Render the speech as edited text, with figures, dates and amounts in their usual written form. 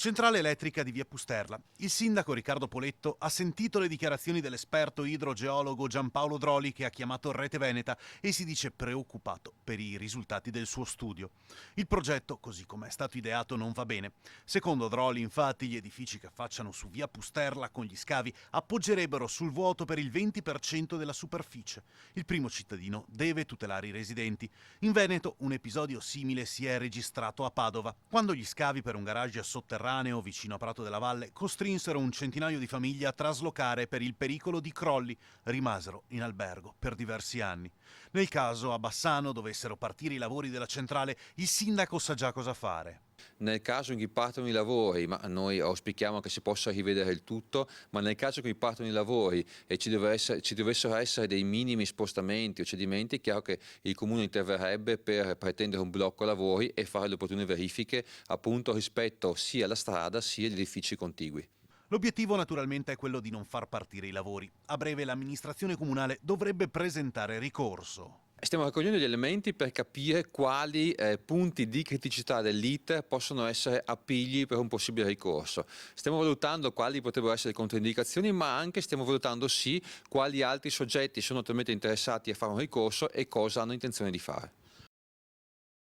Centrale elettrica di via Pusterla. Il sindaco Riccardo Poletto ha sentito le dichiarazioni dell'esperto idrogeologo Giampaolo Droli, che ha chiamato Rete Veneta, e si dice preoccupato per i risultati del suo studio. Il progetto, così come è stato ideato, non va bene. Secondo Droli, infatti, gli edifici che affacciano su via Pusterla con gli scavi appoggerebbero sul vuoto per il 20% della superficie. Il primo cittadino deve tutelare i residenti. In Veneto un episodio simile si è registrato a Padova, quando gli scavi per un garage sotterraneo vicino a Prato della Valle costrinsero un centinaio di famiglie a traslocare per il pericolo di crolli. Rimasero in albergo per diversi anni. Nel caso a Bassano dovessero partire i lavori della centrale, il sindaco sa già cosa fare. Nel caso in cui partono i lavori, ma noi auspichiamo che si possa rivedere il tutto, ma nel caso in cui partono i lavori e ci dovessero essere dei minimi spostamenti o cedimenti, è chiaro che il Comune interverrebbe per pretendere un blocco lavori e fare le opportune verifiche appunto rispetto sia alla strada sia agli edifici contigui. L'obiettivo naturalmente è quello di non far partire i lavori. A breve l'amministrazione comunale dovrebbe presentare ricorso. Stiamo raccogliendo gli elementi per capire quali punti di criticità dell'iter possono essere appigli per un possibile ricorso. Stiamo valutando quali potrebbero essere le controindicazioni, ma anche stiamo valutando quali altri soggetti sono attualmente interessati a fare un ricorso e cosa hanno intenzione di fare.